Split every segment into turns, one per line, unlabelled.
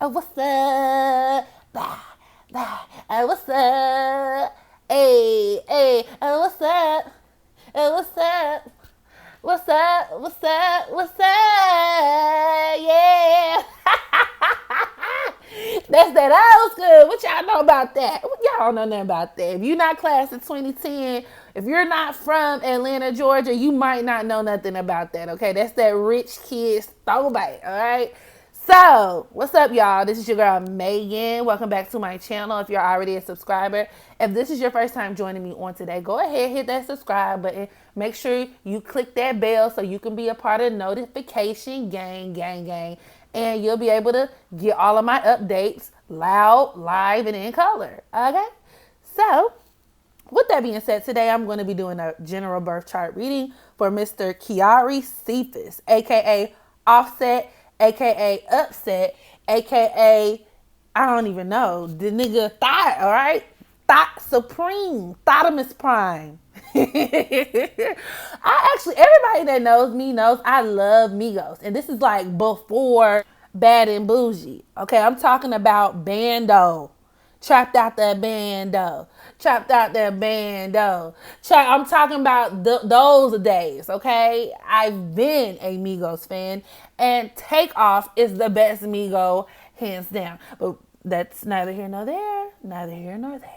What's up? Bah, bah. What's up? Hey, hey. What's up? What's up? What's up? What's up? What's up? Yeah. That's that old school. What y'all know about that? Y'all don't know nothing about that. If you're not class of 2010, if you're not from Atlanta, Georgia, you might not know nothing about that, okay? That's that rich kid throwback, all right? So, what's up, y'all? This is your girl, Megan. Welcome back to my channel. If you're already a subscriber, if this is your first time joining me on today, go ahead, hit that subscribe button. Make sure you click that bell so you can be a part of the notification gang. And you'll be able to get all of my updates loud, live, and in color, okay? So, with that being said, today I'm going to be doing a general birth chart reading for Mr. Cephas, aka Offset, aka Upset, aka I don't even know, the nigga Thought, all right? Thought Supreme, Thotimus Prime. Everybody that knows me knows I love Migos. And this is like before Bad and Bougie. Okay, I'm talking about Bando. Trapped out that bando. Trapped out that bando. I'm talking about those days, okay? I've been a Migos fan. And Takeoff is the best Migo, hands down. But that's neither here nor there. Neither here nor there.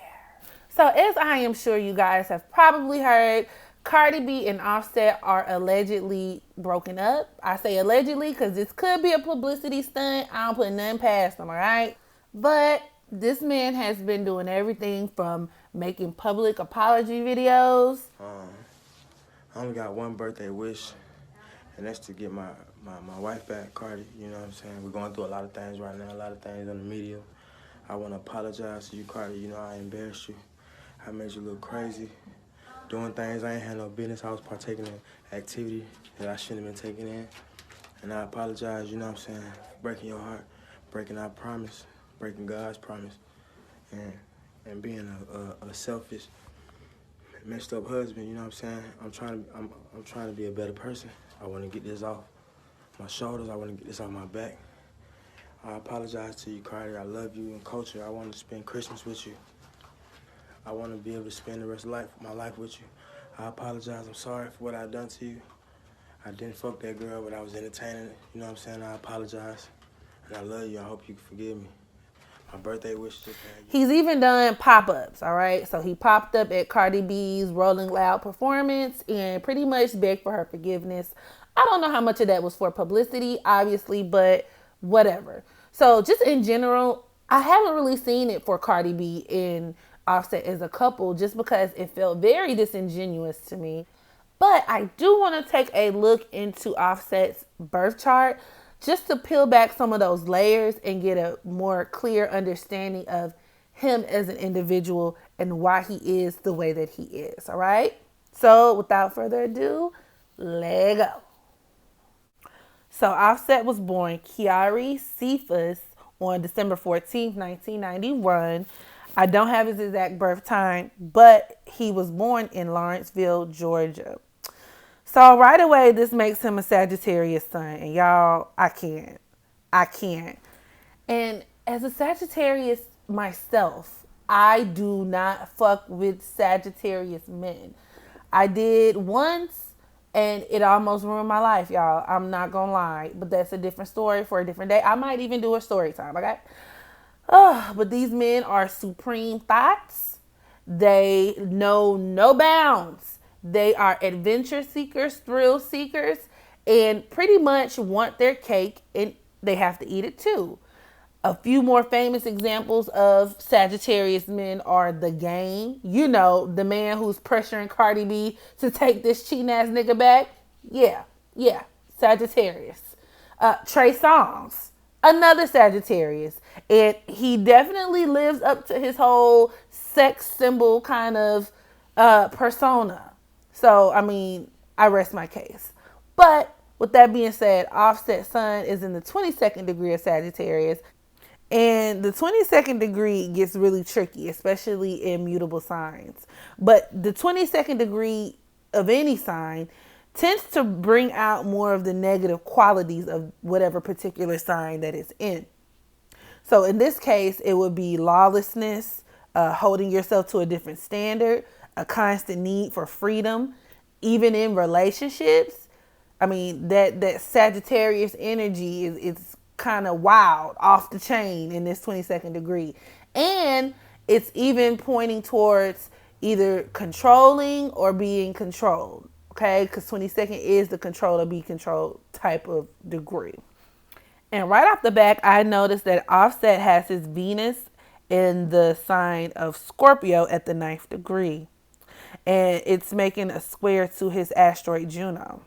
So as I am sure you guys have probably heard, Cardi B and Offset are allegedly broken up. I say allegedly because this could be a publicity stunt. I don't put nothing past them, all right? But this man has been doing everything from making public apology videos.
I only got one birthday wish, and that's to get my wife back, Cardi. You know what I'm saying? We're going through a lot of things right now, a lot of things on the media. I want to apologize to you, Cardi. You know, I embarrassed you. I made you look crazy, doing things I ain't had no business. I was partaking in activity that I shouldn't have been taking in. And I apologize, you know what I'm saying, breaking your heart, breaking our promise, breaking God's promise, and being a selfish, messed up husband, you know what I'm saying? I'm trying to be a better person. I want to get this off my shoulders. I want to get this off my back. I apologize to you, Cardi. I love you and culture. I want to spend Christmas with you. I want to be able to spend the rest of my life with you. I apologize. I'm sorry for what I've done to you. I didn't fuck that girl, but I was entertaining it. You know what I'm saying? I apologize. And I love you. I hope you can forgive me. My birthday wish just had you.
He's even done pop-ups, all right? So he popped up at Cardi B's Rolling Loud performance and pretty much begged for her forgiveness. I don't know how much of that was for publicity, obviously, but whatever. So just in general, I haven't really seen it for Cardi B and Offset as a couple just because it felt very disingenuous to me. But I do want to take a look into Offset's birth chart just to peel back some of those layers and get a more clear understanding of him as an individual and why he is the way that he is, all right? So without further ado, let go. So Offset was born Cephas on December 14th, 1991. I don't have his exact birth time, but he was born in Lawrenceville, Georgia. So right away, this makes him a Sagittarius sun. And y'all, I can't. And as a Sagittarius myself, I do not fuck with Sagittarius men. I did once, and it almost ruined my life, y'all. I'm not gonna lie, but that's a different story for a different day. I might even do a story time, okay? But these men are supreme thoughts. They know no bounds. They are adventure seekers, thrill seekers, and pretty much want their cake and they have to eat it too. A few more famous examples of Sagittarius men are The Game. You know, the man who's pressuring Cardi B to take this cheating ass nigga back. Yeah, Sagittarius. Trey Songz, another Sagittarius. And he definitely lives up to his whole sex symbol kind of persona. So, I mean, I rest my case. But with that being said, Offset Sun is in the 22nd degree of Sagittarius. And the 22nd degree gets really tricky, especially in mutable signs. But the 22nd degree of any sign tends to bring out more of the negative qualities of whatever particular sign that it's in. So in this case, it would be lawlessness, holding yourself to a different standard, a constant need for freedom, even in relationships. I mean, that Sagittarius energy is kind of wild, off the chain in this 22nd degree. And it's even pointing towards either controlling or being controlled. Okay, because 22nd is the control or be controlled type of degree. And right off the back, I noticed that Offset has his Venus in the sign of Scorpio at the 9th degree. And it's making a square to his asteroid Juno.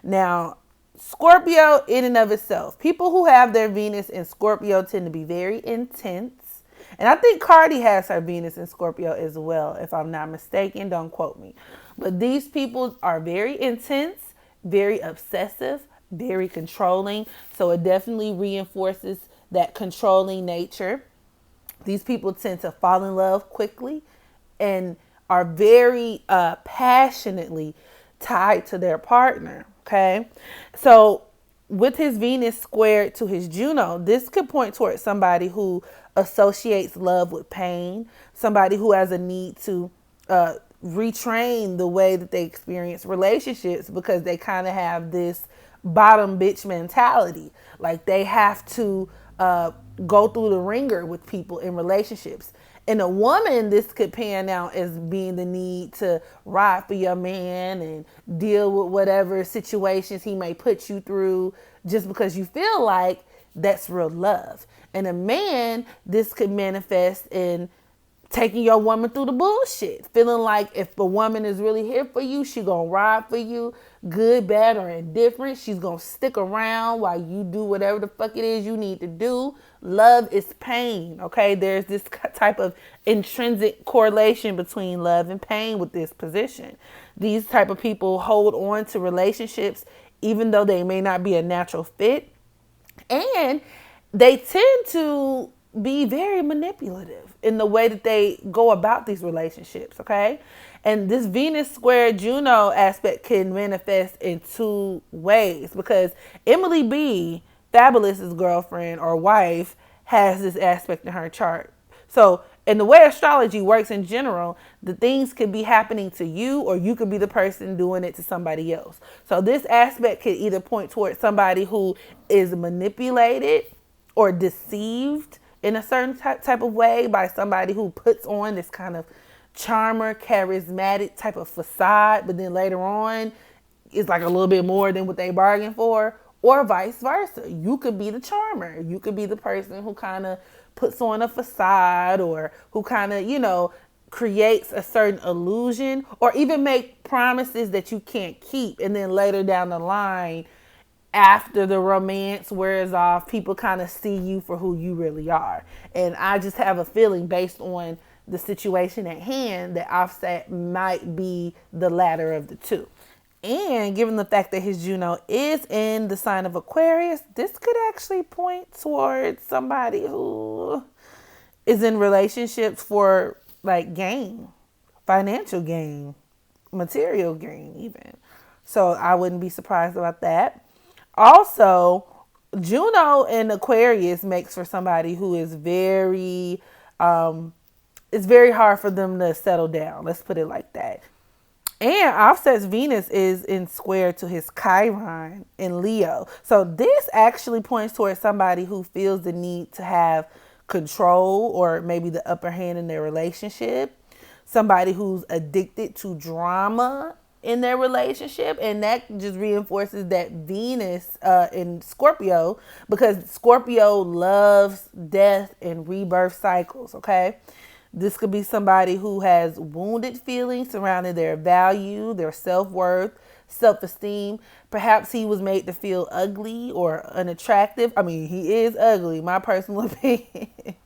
Now, Scorpio in and of itself, people who have their Venus in Scorpio tend to be very intense. And I think Cardi has her Venus in Scorpio as well, if I'm not mistaken. Don't quote me. But these people are very intense, very obsessive, very controlling. So it definitely reinforces that controlling nature. These people tend to fall in love quickly and are very passionately tied to their partner. Okay. So with his Venus squared to his Juno, this could point towards somebody who associates love with pain, somebody who has a need to retrain the way that they experience relationships because they kind of have this bottom bitch mentality. Like they have to go through the ringer with people in relationships. In a woman, this could pan out as being the need to ride for your man and deal with whatever situations he may put you through just because you feel like that's real love. And a man, this could manifest in taking your woman through the bullshit, feeling like if a woman is really here for you, she gonna ride for you, good, bad, or indifferent. She's gonna stick around while you do whatever the fuck it is you need to do. Love is pain, okay? There's this type of intrinsic correlation between love and pain with this position. These type of people hold on to relationships even though they may not be a natural fit, and they tend to be very manipulative in the way that they go about these relationships, okay? And this Venus square Juno aspect can manifest in two ways because Emily B, Fabulous's girlfriend or wife, has this aspect in her chart. So, in the way astrology works in general, the things could be happening to you or you could be the person doing it to somebody else. So, this aspect could either point towards somebody who is manipulated or deceived in a certain type of way by somebody who puts on this kind of charmer, charismatic type of facade, but then later on it's like a little bit more than what they bargained for, or vice versa. You could be the charmer. You could be the person who kind of puts on a facade or who kind of, creates a certain illusion or even make promises that you can't keep. And then later down the line, after the romance wears off, people kind of see you for who you really are. And I just have a feeling based on the situation at hand that Offset might be the latter of the two. And given the fact that his Juno is in the sign of Aquarius, this could actually point towards somebody who is in relationships for like gain, financial gain, material gain even. So I wouldn't be surprised about that. Also, Juno in Aquarius makes for somebody who is very, it's very hard for them to settle down. Let's put it like that. And Offset's Venus is in square to his Chiron in Leo. So this actually points towards somebody who feels the need to have control or maybe the upper hand in their relationship. Somebody who's addicted to drama in their relationship. And that just reinforces that Venus in Scorpio, because Scorpio loves death and rebirth cycles, okay? This could be somebody who has wounded feelings surrounding their value, their self-worth, self-esteem. Perhaps he was made to feel ugly or unattractive. I mean, he is ugly, my personal opinion.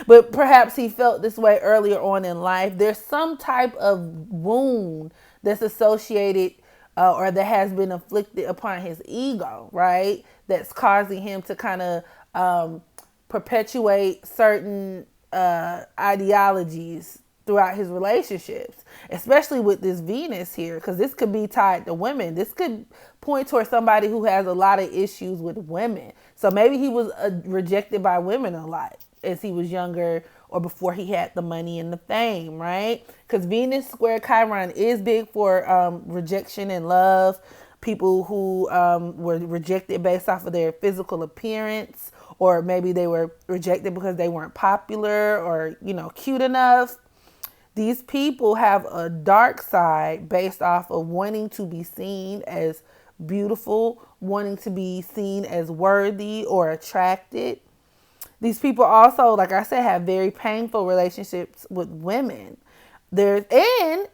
But perhaps he felt this way earlier on in life. There's some type of wound that's associated or that has been inflicted upon his ego, right? That's causing him to kind of perpetuate certain ideologies throughout his relationships, especially with this Venus here, because this could be tied to women. This could point towards somebody who has a lot of issues with women. So maybe he was rejected by women a lot as he was younger or before he had the money and the fame, right? Because Venus square Chiron is big for rejection and love. People who were rejected based off of their physical appearance, or maybe they were rejected because they weren't popular or, cute enough. These people have a dark side based off of wanting to be seen as beautiful, wanting to be seen as worthy or attracted. These people also, like I said, have very painful relationships with women. And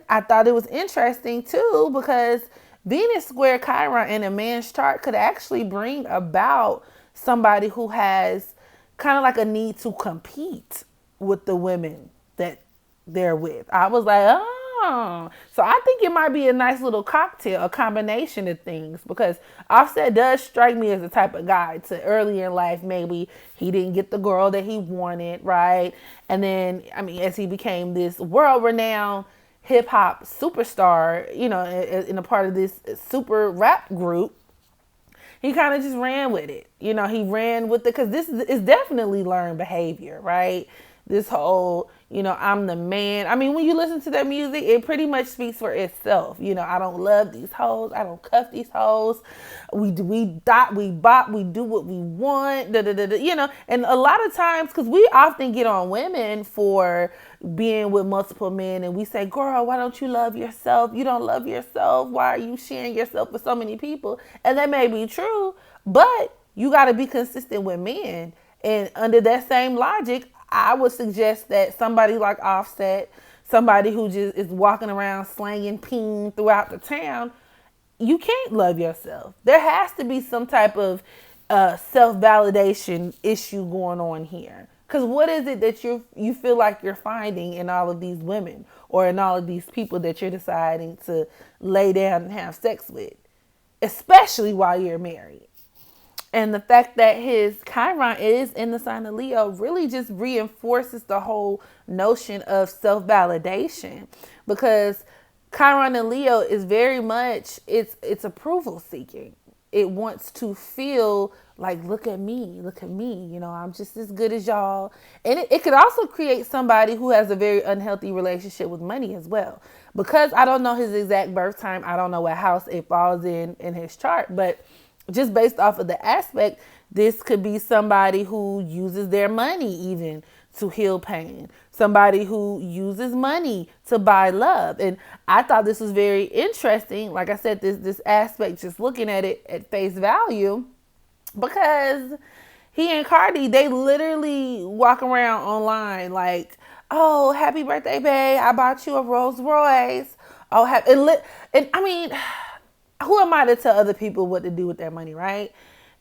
I thought it was interesting too, because Venus square Chiron in a man's chart could actually bring about somebody who has kind of like a need to compete with the women that they're with. I was like, oh, so I think it might be a nice little cocktail, a combination of things, because Offset does strike me as the type of guy to early in life, maybe he didn't get the girl that he wanted, right? And then, as he became this world-renowned hip-hop superstar, in a part of this super rap group, he kind of just ran with it. He ran with it because this is definitely learned behavior, right? This whole, I'm the man. When you listen to that music, it pretty much speaks for itself. I don't love these hoes. I don't cuff these hoes. We bop, we do what we want, And a lot of times, because we often get on women for being with multiple men, and we say, girl, why don't you love yourself? You don't love yourself. Why are you sharing yourself with so many people? And that may be true, but you got to be consistent with men. And under that same logic, I would suggest that somebody like Offset, somebody who just is walking around slanging peen throughout the town, you can't love yourself. There has to be some type of self-validation issue going on here. Because what is it that you feel like you're finding in all of these women or in all of these people that you're deciding to lay down and have sex with, especially while you're married? And the fact that his Chiron is in the sign of Leo really just reinforces the whole notion of self-validation, because Chiron and Leo is very much, it's approval seeking. It wants to feel like, look at me, I'm just as good as y'all. And it could also create somebody who has a very unhealthy relationship with money as well. Because I don't know his exact birth time, I don't know what house it falls in his chart, but just based off of the aspect, this could be somebody who uses their money even to heal pain. Somebody who uses money to buy love. And I thought this was very interesting. Like I said, this aspect, just looking at it at face value, because he and Cardi, they literally walk around online like, oh, happy birthday, babe. I bought you a Rolls Royce. Oh, who am I to tell other people what to do with their money, right?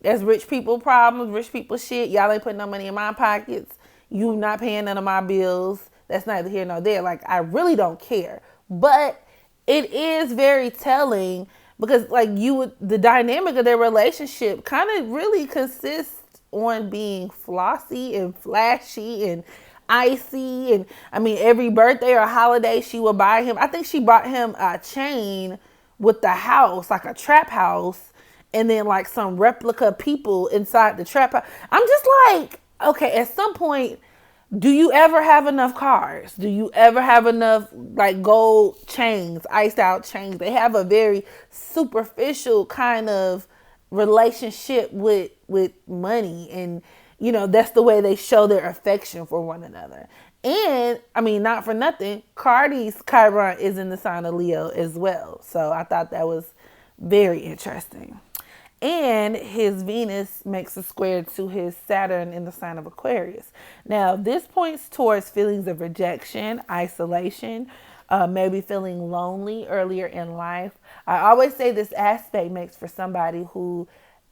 That's rich people problems, rich people shit. Y'all ain't putting no money in my pockets. You not paying none of my bills. That's neither here nor there. Like, I really don't care. But it is very telling, because the dynamic of their relationship kind of really consists on being flossy and flashy and icy. And every birthday or holiday she will buy him. I think she bought him a chain with the house, like a trap house, and then like some replica people inside the trap house. I'm just like, okay, at some point, do you ever have enough cars? Do you ever have enough like gold chains, iced out chains? They have a very superficial kind of relationship with money, and that's the way they show their affection for one another. And not for nothing, Cardi's Chiron is in the sign of Leo as well. So I thought that was very interesting. And his Venus makes a square to his Saturn in the sign of Aquarius. Now, this points towards feelings of rejection, isolation, maybe feeling lonely earlier in life. I always say this aspect makes for somebody who,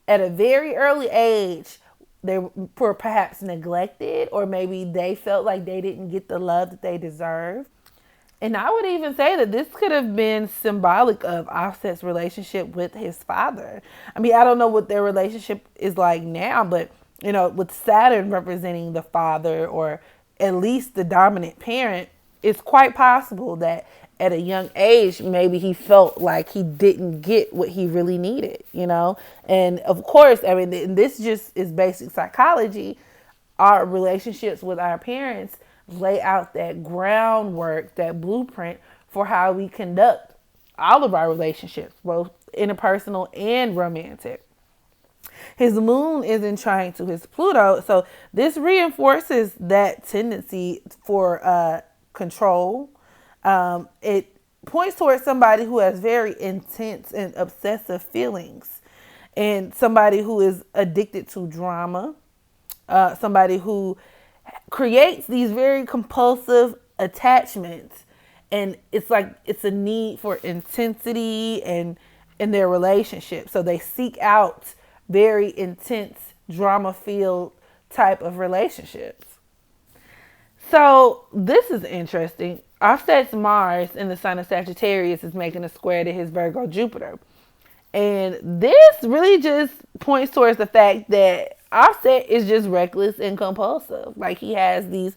at a very early age, they were perhaps neglected, or maybe they felt like they didn't get the love that they deserve. And I would even say that this could have been symbolic of Offset's relationship with his father. I don't know what their relationship is like now, but, with Saturn representing the father, or at least the dominant parent, it's quite possible that at a young age, maybe he felt like he didn't get what he really needed, you know? And of course, I mean, this just is basic psychology. Our relationships with our parents lay out that groundwork, that blueprint for how we conduct all of our relationships, both interpersonal and romantic. His moon is in trine to his Pluto, so this reinforces that tendency for control. It points towards somebody who has very intense and obsessive feelings, and somebody who is addicted to drama, somebody who creates these very compulsive attachments, and it's like it's a need for intensity and in their relationship, so they seek out very intense drama filled type of relationships. So this is interesting. Offset's Mars in the sign of Sagittarius is making a square to his Virgo Jupiter. And this really just points towards the fact that Offset is just reckless and compulsive. Like he has these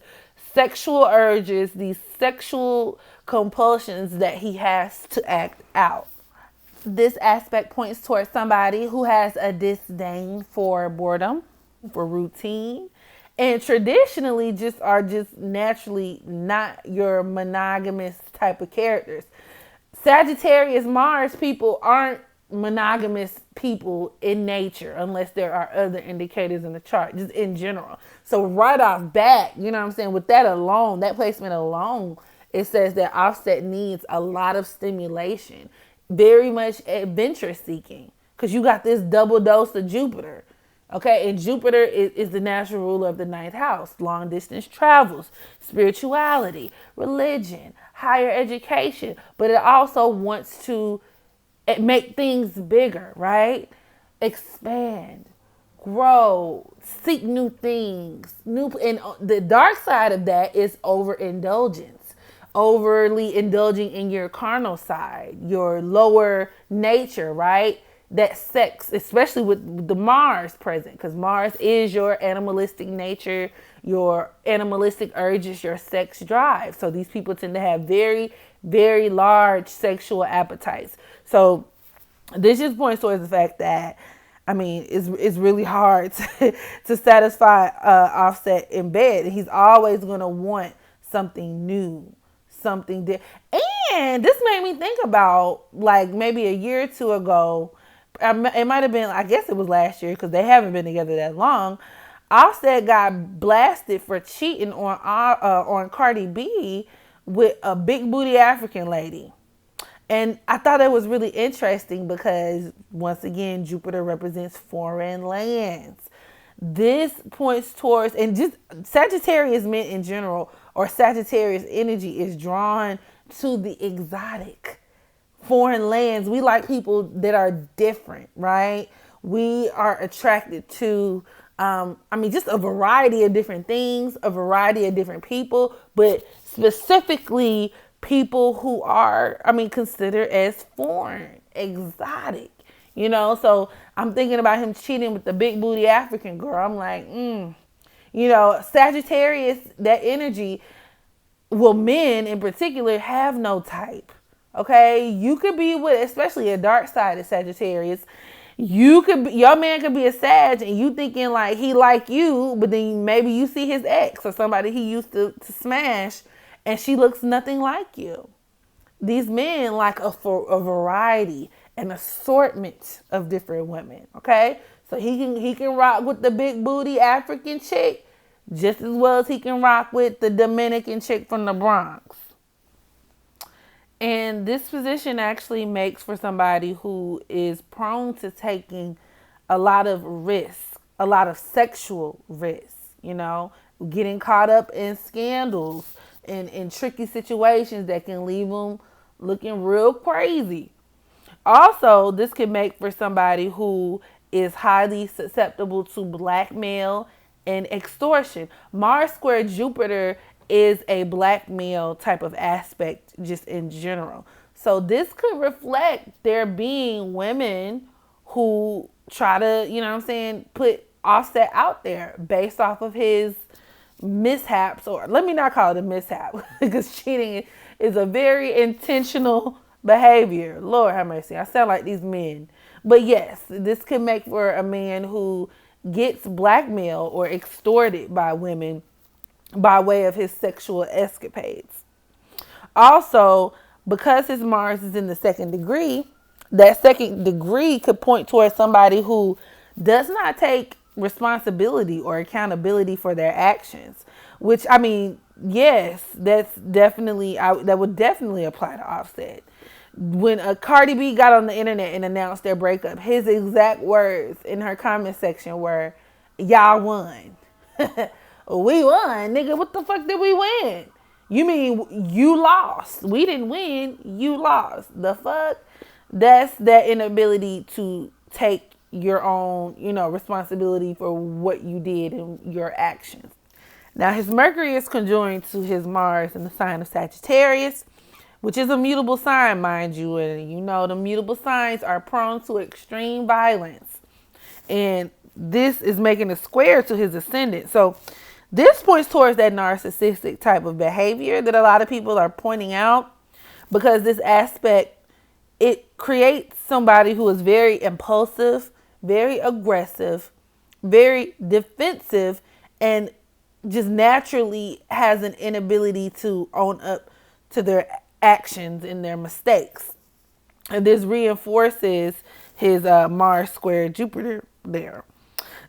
sexual urges, these sexual compulsions that he has to act out. This aspect points towards somebody who has a disdain for boredom, for routine, and traditionally just are just naturally not your monogamous type of characters. Sagittarius Mars people aren't monogamous people in nature unless there are other indicators in the chart, just in general. So right off bat, you know what I'm saying, with that alone, that placement alone, it says that Offset needs a lot of stimulation, very much adventure seeking, because you got this double dose of Jupiter. Okay, and Jupiter is the natural ruler of the ninth house, long distance travels, spirituality, religion, higher education, but it also wants to make things bigger, right? Expand, grow, seek new things. And the dark side of that is overindulgence, overly indulging in your carnal side, your lower nature, right? That sex, especially with the Mars present, because Mars is your animalistic nature, your animalistic urges, your sex drive. So these people tend to have very, very large sexual appetites. So this just points towards the fact that, I mean, it's really hard to satisfy Offset in bed. He's always going to want something new, something different. And this made me think about, like, maybe a year or two ago, it might have been, I guess it was last year because they haven't been together that long. Offset got blasted for cheating on Cardi B with a big booty African lady. And I thought that was really interesting because, once again, Jupiter represents foreign lands. This points towards, and just Sagittarius men in general, or Sagittarius energy is drawn to the exotic. Foreign lands. We like people that are different, right? We are attracted to, just a variety of different things, a variety of different people, but specifically people who are, considered as foreign, exotic, So I'm thinking about him cheating with the big booty African girl. I'm like, Sagittarius, that energy, well, men in particular have no type. Okay, you could be with, especially a dark side of Sagittarius. Your man could be a Sag, and you thinking like he like you, but then maybe you see his ex or somebody he used to smash, and she looks nothing like you. These men like a variety, an assortment of different women. Okay, so he can rock with the big booty African chick just as well as he can rock with the Dominican chick from the Bronx. And this position actually makes for somebody who is prone to taking a lot of risk, a lot of sexual risk, getting caught up in scandals and in tricky situations that can leave them looking real crazy. Also, this can make for somebody who is highly susceptible to blackmail and extortion. Mars square Jupiter is a blackmail type of aspect just in general. So this could reflect there being women who try to, put Offset out there based off of his mishaps, or let me not call it a mishap, because cheating is a very intentional behavior. Lord have mercy. I sound like these men. But yes, this can make for a man who gets blackmailed or extorted by women by way of his sexual escapades. Also, because his Mars is in the second degree, that second degree could point towards somebody who does not take responsibility or accountability for their actions. Which, I mean, yes, that would definitely apply to Offset. When a Cardi B got on the internet and announced their breakup, his exact words in her comment section were, "Y'all won." We won, nigga. What the fuck did we win? You mean you lost? We didn't win. You lost. The fuck? That's that inability to take your own, responsibility for what you did and your actions. Now, his Mercury is conjoined to his Mars in the sign of Sagittarius, which is a mutable sign, mind you. And the mutable signs are prone to extreme violence. And this is making a square to his ascendant. So this points towards that narcissistic type of behavior that a lot of people are pointing out, because this aspect, it creates somebody who is very impulsive, very aggressive, very defensive, and just naturally has an inability to own up to their actions and their mistakes. And this reinforces his Mars square Jupiter there.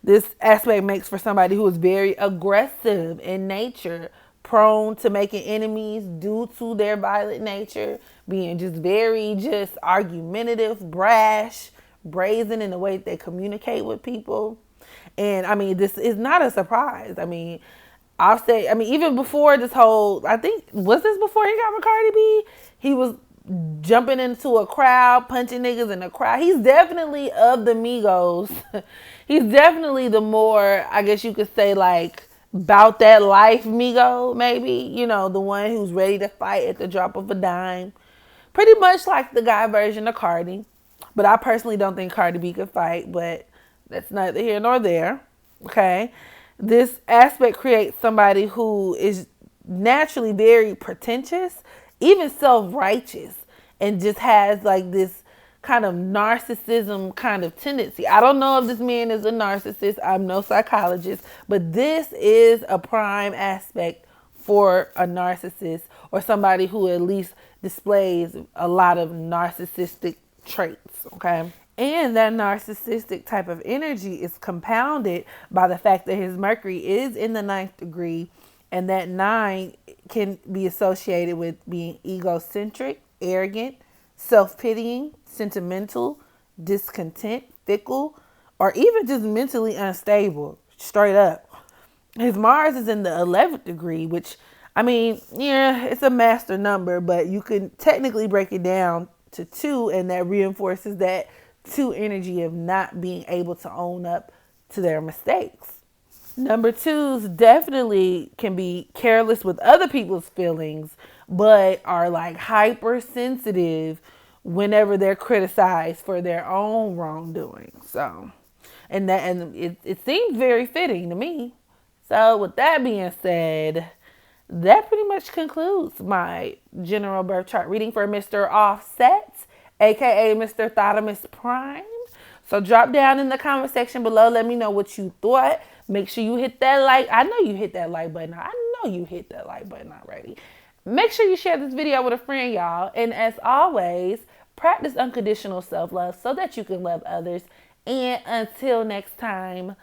This aspect makes for somebody who is very aggressive in nature, prone to making enemies due to their violent nature, being just argumentative, brash, brazen in the way they communicate with people. And I mean, this is not a surprise. I mean, even before this whole, was this before he got with Cardi B? He was jumping into a crowd, punching niggas in the crowd. He's definitely of the Migos. He's definitely the more, I guess you could say, like, about that life Migo, maybe. The one who's ready to fight at the drop of a dime. Pretty much like the guy version of Cardi. But I personally don't think Cardi B could fight, but that's neither here nor there. Okay? This aspect creates somebody who is naturally very pretentious, even self-righteous, and just has like this kind of narcissism kind of tendency. I don't know if this man is a narcissist. I'm no psychologist, but this is a prime aspect for a narcissist, or somebody who at least displays a lot of narcissistic traits, okay? And that narcissistic type of energy is compounded by the fact that his Mercury is in the 9th degree, and that 9 can be associated with being egocentric, arrogant, self-pitying, sentimental, discontent, fickle, or even just mentally unstable, straight up. His Mars is in the 11th degree, which, I mean, yeah, it's a master number, but you can technically break it down to 2, and that reinforces that 2 energy of not being able to own up to their mistakes. Number 2s definitely can be careless with other people's feelings, but are like hypersensitive whenever they're criticized for their own wrongdoing. So, and it seems very fitting to me. So with that being said, that pretty much concludes my general birth chart reading for Mr. Offset, aka Mr. Thotimus Prime. So drop down in the comment section below. Let me know what you thought. Make sure you hit that like. I know you hit that like button. I know you hit that like button already. Make sure you share this video with a friend, y'all. And as always, practice unconditional self-love so that you can love others. And until next time,